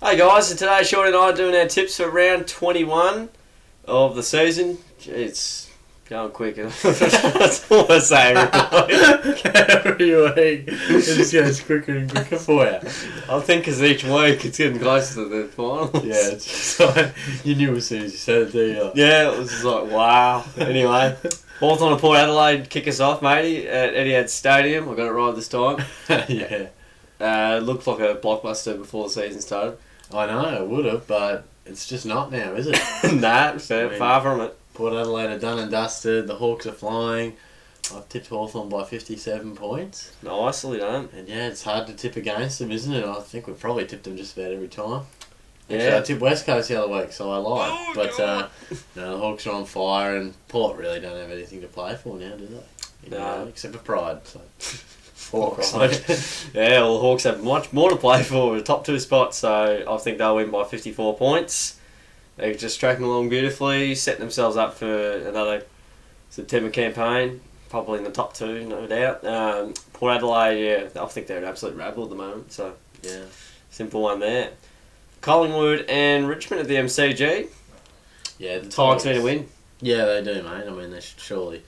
Hey guys, and today Shorty and I are doing our tips for round 21 of the season. Gee, it's going quick. That's all I say Every week it just goes quicker and quicker for you. I think because each week it's getting closer to the finals. Yeah, it's just like, you knew as soon as you said it, do you? Yeah, it was just like, wow. Anyway, Hawthorn and Port Adelaide kick us off, matey, at Etihad Stadium. I got it right this time. Yeah. It looked like a blockbuster before the season started. I know, it would have, but it's just not now, is it? Nah, far from it. Port Adelaide are done and dusted, the Hawks are flying. I've tipped Hawthorn by 57 points. Nicely done. And yeah, it's hard to tip against them, isn't it? I think we've probably tipped them just about every time. Yeah. Actually, I tipped West Coast the other week, so I lied. But the Hawks are on fire, and Port really don't have anything to play for now, do they? No. Except for pride. So. Hawks. Yeah, well, the Hawks have much more to play for, the top two spots, so I think they'll win by 54 points. They're just tracking along beautifully, setting themselves up for another September campaign, probably in the top two, no doubt. Port Adelaide, yeah, I think they're an absolute rabble at the moment, so Yeah. simple one there. Collingwood and Richmond at the MCG. Yeah, the Tigers need to win. Yeah, they do, mate. I mean, they should surely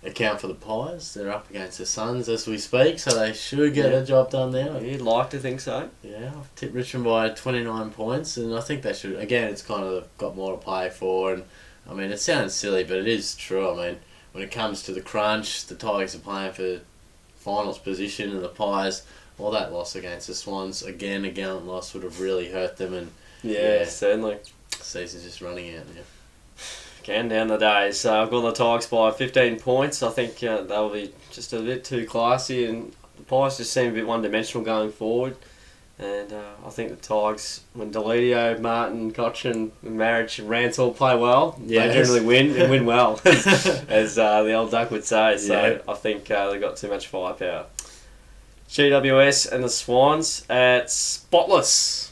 account for the Pies. They're up against the Suns as we speak, so they should get the job done now. You'd like to think so. Yeah, I've tipped Richmond by 29 points, and I think they should. Again, it's kind of got more to play for, and I mean, it sounds silly, but it is true. I mean, when it comes to the crunch, the Tigers are playing for finals position, and the Pies, well, that loss against the Swans, again, a gallant loss would have really hurt them, and Yeah, certainly. the season's just running out now. Can down the days. So I've got the Tigers by 15 points. I think they'll be just a bit too classy, and the Pies just seem a bit one-dimensional going forward. And I think the Tigers, when Deledio, Martin, Cochin, Marriage, and Ransall play well, they generally win and win well, as the old duck would say. So I think they've got too much firepower. GWS and the Swans at Spotless.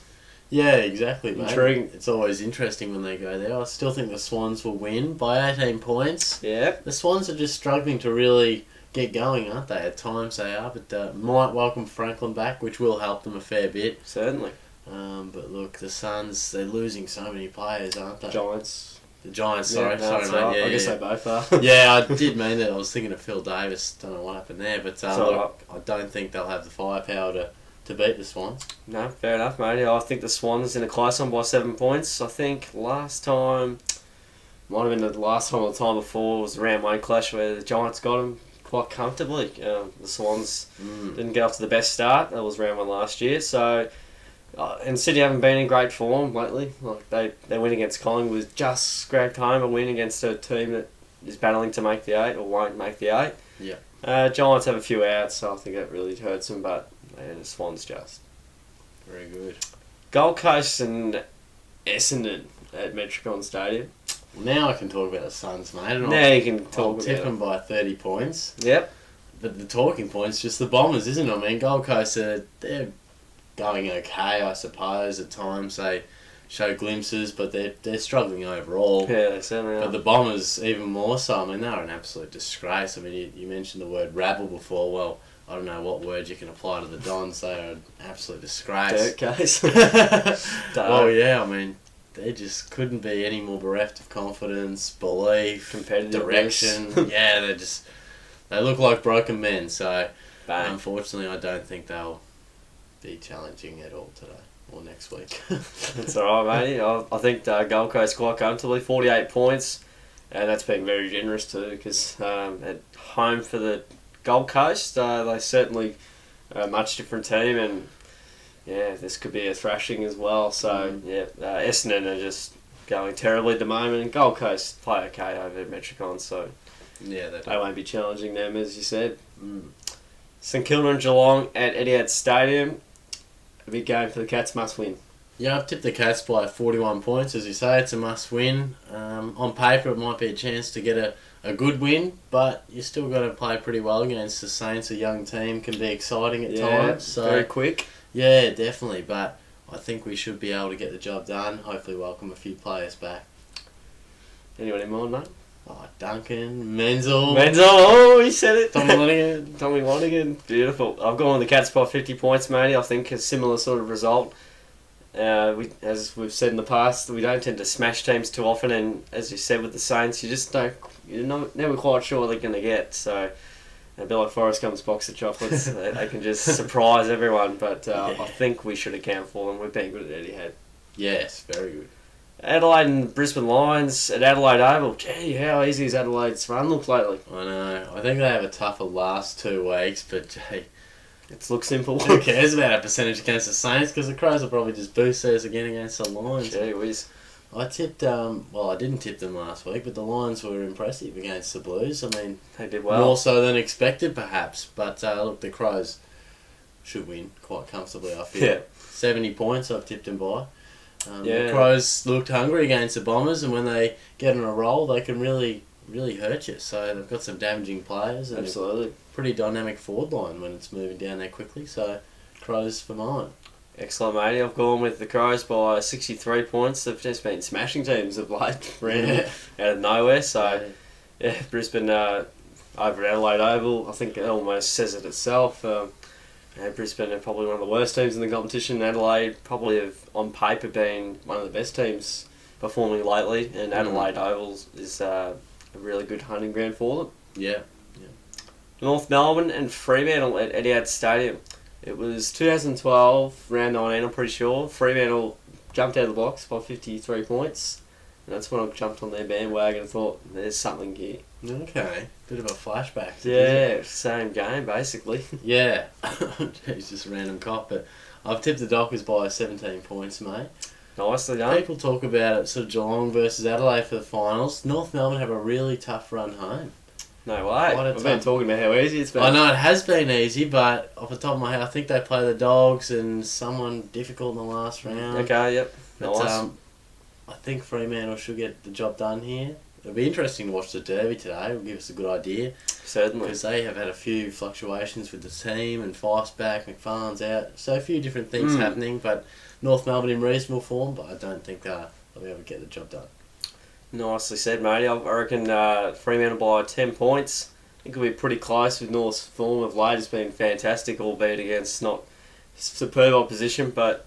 Yeah, exactly, mate. Intriguing. It's always interesting when they go there. I still think the Swans will win by 18 points. Yeah. The Swans are just struggling to really get going, aren't they? At times they are, but might welcome Franklin back, which will help them a fair bit. Certainly. But look, the Suns, they're losing so many players, aren't they? Giants. The Giants, sorry, Yeah, no, mate. right. Yeah, I guess yeah. they both are. Yeah, I did mean that. I was thinking of Phil Davis. Don't know what happened there, but all look, I don't think they'll have the firepower to beat the Swans. No, fair enough, mate. I think the Swans in a close one by 7 points. I think last time, might have been the last time or the time before, was the round one clash where the Giants got them quite comfortably. The Swans didn't get off to the best start. That was round one last year. So, and City haven't been in great form lately. Like their win against Collingwood was just scraped home a win against a team that is battling to make the 8 or won't make the 8. Yeah. Giants have a few outs, so I think that really hurts them, but the Swans just. Very good. Gold Coast and Essendon at Metricon Stadium. Well, now I can talk about the Suns, mate. And Now you can I'll talk about tip them it. by 30 points. Yep. But the talking point's just the Bombers, isn't it? I mean, Gold Coast, they're going okay, I suppose. At times they show glimpses, but they're struggling overall. Yeah, they certainly are. But the Bombers, even more so. I mean, they're an absolute disgrace. I mean, you mentioned the word rabble before. Well, I don't know what word you can apply to the Dons. They are an absolute disgrace. Dirt case. Well, yeah, I mean, they just couldn't be any more bereft of confidence, belief, Competitiveness. direction. Yeah, they look like broken men. So, Bang. unfortunately, I don't think they'll be challenging at all today or next week. That's alright, mate. I think Gold Coast quite comfortably, 48 points, and that's been very generous too, because at home for the Gold Coast, they certainly are a much different team, and yeah, this could be a thrashing as well. So Essendon are just going terribly at the moment, and Gold Coast play okay over at Metricon, so Yeah, they won't be challenging them, as you said. St Kilda and Geelong at Etihad Stadium. A big game for the Cats, must win. Yeah, I've tipped the Cats by 41 points. As you say, it's a must-win. On paper, it might be a chance to get a good win, but you still got to play pretty well against the Saints. A young team can be exciting at times. So very quick. Yeah, definitely. But I think we should be able to get the job done. Hopefully, welcome a few players back. Anyone in mind, mate? Oh, Duncan, Menzel. Oh, he said it. Tommy Lanigan. Tommy Lanigan. Beautiful. I've gone with the Cats by 50 points, matey. I think a similar sort of result As we've said in the past, we don't tend to smash teams too often, and as you said with the Saints, you're never quite sure what they're going to get. So a bit like Forrest Gump's box of chocolates, they can just surprise everyone. But I think we should account for them. We've been good at Etihad. Yes, very good. Adelaide and Brisbane Lions at Adelaide Oval. Gee, how easy has Adelaide's run looked lately? I know. I think they have a tougher last 2 weeks, but gee, It's looked simple. who cares about our percentage against the Saints? Because the Crows will probably just boost theirs again against the Lions. Gee whiz. I tipped, I didn't tip them last week, but the Lions were impressive against the Blues. I mean, They did well. more so than expected, perhaps. But look, the Crows should win quite comfortably, I feel. Yeah. 70 points I've tipped them by. Yeah. The Crows looked hungry against the Bombers, and when they get on a roll, they can really, really hurt you. So they've got some damaging players and Absolutely. a pretty dynamic forward line when it's moving down there quickly. So Crows for mine. Excellent, matey. I've gone with the Crows by 63 points. They've just been smashing teams of late, random out of nowhere. So, yeah, Brisbane over at Adelaide Oval, I think it almost says it itself. Brisbane are probably one of the worst teams in the competition. Adelaide probably have, on paper, been one of the best teams performing lately, and Adelaide Oval is a really good hunting ground for them. Yeah. North Melbourne and Fremantle at Etihad Stadium. It was 2012, round 19, I'm pretty sure. Fremantle jumped out of the box by 53 points. And that's when I jumped on their bandwagon and thought, there's something here. Okay. Bit of a flashback. Yeah, same game, basically. Yeah. He's just a random cop, but I've tipped the Dockers by 17 points, mate. Nicely done. People talk about it, sort of Geelong versus Adelaide for the finals. North Melbourne have a really tough run home. No way. Quite a I've been tough- talking about how easy it's been. I know it has been easy, but off the top of my head, I think they play the Dogs and someone difficult in the last round. Okay, yep. But, Nice. I think Fremantle should get the job done here. It'll be interesting to watch the Derby today. It'll give us a good idea. Certainly. Because they have had a few fluctuations with the team, and Fife's back, McFarlane's out. So a few different things happening, but North Melbourne in reasonable form, but I don't think they'll be able to get the job done. Nicely said, matey. I reckon Fremantle by 10 points. I think it'll be pretty close with North's form of late. It's been fantastic, albeit against not superb opposition, but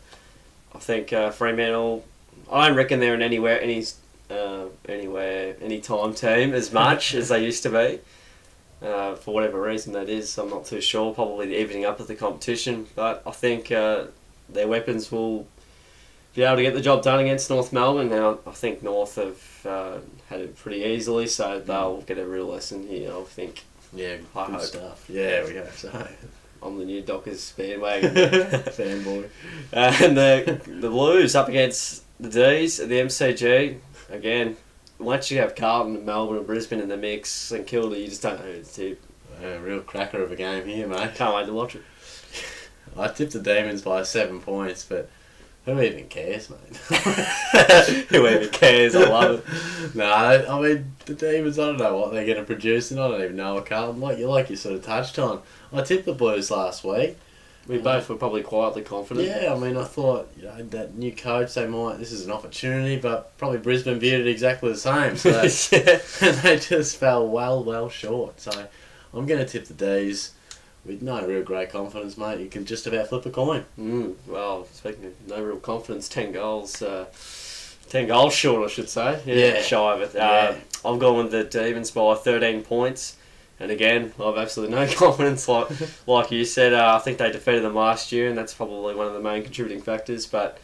I think Fremantle, I don't reckon they're in any time team as much as they used to be. For whatever reason that is, I'm not too sure. Probably the evening up of the competition, but I think their weapons will be able to get the job done against North Melbourne, and I think North have had it pretty easily, so they'll get a real lesson here, I think. Yeah, I good hope. stuff. Yeah, we hope so. I'm the new Dockers bandwagon. Fanboy. And the Blues up against the D's at the MCG. Again, once you have Carlton and Melbourne and Brisbane in the mix and Kilda, you just don't know who to tip. A real cracker of a game here, mate. Can't wait to watch it. I tipped the Demons by 7 points, but who even cares, mate? Who even cares? I love it. No, I mean, the Demons, I don't know what they're going to produce, and I don't even know what Carlton, like you sort of touched on. I tipped the Blues last week. We both were probably quietly confident. Yeah, I mean, I thought, that new coach, this is an opportunity, but probably Brisbane viewed it exactly the same. So and they just fell well short. So I'm going to tip the D's with no real great confidence, mate. You can just about flip a coin. Well, speaking of no real confidence, 10 goals. 10 goals short, I should say. Yeah. Shy of it. Yeah. I've gone with the Demons by 13 points. And again, I have absolutely no confidence. Like you said, I think they defeated them last year, and that's probably one of the main contributing factors. But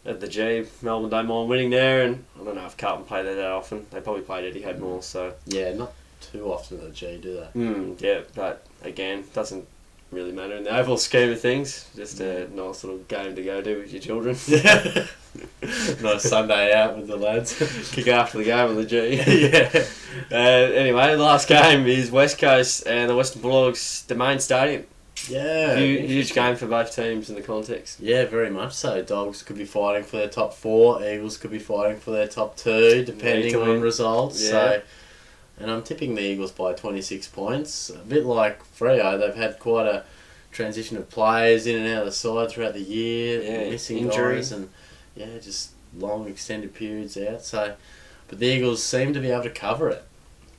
at the G, Melbourne don't mind winning there, and I don't know if Carlton play there that often. They probably played Etihad more, so... Yeah, not too often at the G, do they? Yeah, but again, doesn't really matter in the overall scheme of things. Just a nice little game to go do with your children. Nice Sunday out with the lads. Kick after the game with the G. Yeah. Anyway, the last game is West Coast and the Western Bulldogs Domain Stadium. Yeah. Huge game for both teams in the context. Yeah, very much so. Dogs could be fighting for their top 4. Eagles could be fighting for their top 2, depending on results. Yeah. So, and I'm tipping the Eagles by 26 points. A bit like Freo, they've had quite a transition of players in and out of the side throughout the year, missing injuries, guys, and just long extended periods out. So, but the Eagles seem to be able to cover it.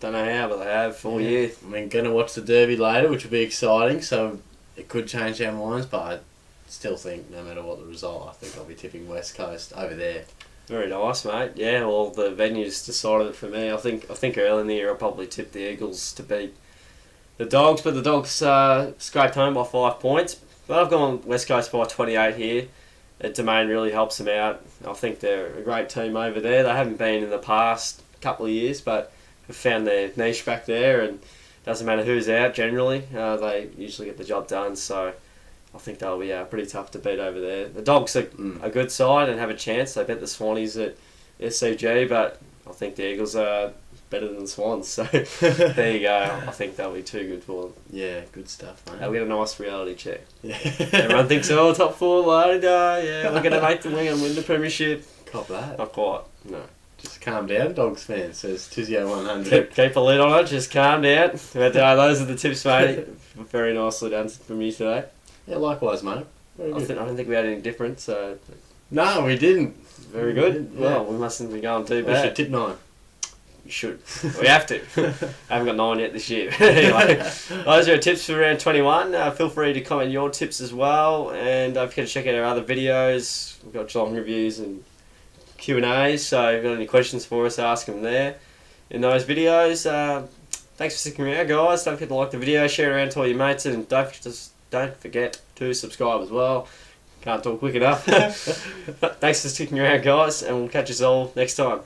Don't know how, but they have all year. I mean, going to watch the Derby later, which will be exciting. So it could change our minds, but still think no matter what the result, I think I'll be tipping West Coast over there. Very nice, mate. Yeah, well, the venue's decided it for me. I think early in the year I'll probably tip the Eagles to beat the Dogs, but the Dogs scraped home by 5 points. But I've gone West Coast by 28 here. Domain really helps them out. I think they're a great team over there. They haven't been in the past couple of years, but have found their niche back there, and doesn't matter who's out generally. They usually get the job done, so I think they'll be pretty tough to beat over there. The Dogs are a good side and have a chance. They bet the Swannies at SCG, but I think the Eagles are better than the Swans, so there you go. I think they'll be too good for them. Yeah, good stuff, mate. They'll get a nice reality check. Yeah. Everyone thinks, oh, top four, load, yeah, we're going to make the win and win the premiership. Cop that. Not quite, no. Just calm down, Dogs fan, says Tizio100. Keep a lid on it, just calm down. But those are the tips, mate. Very nicely done from you today. Yeah, likewise, mate. Very good. I don't think we had any different, so... No, we didn't. Very good. Yeah. Well, we mustn't be going too bad. We should tip 9. You should. We have to. I haven't got 9 yet this year. Anyway, those are our tips for round 21. Feel free to comment your tips as well, and don't forget to check out our other videos. We've got Geelong reviews and Q&As, so if you've got any questions for us, ask them there in those videos. Thanks for sticking around, guys. Don't forget to like the video, share it around to all your mates, and don't forget to subscribe as well. Can't talk quick enough. Thanks for sticking around, guys, and we'll catch us all next time.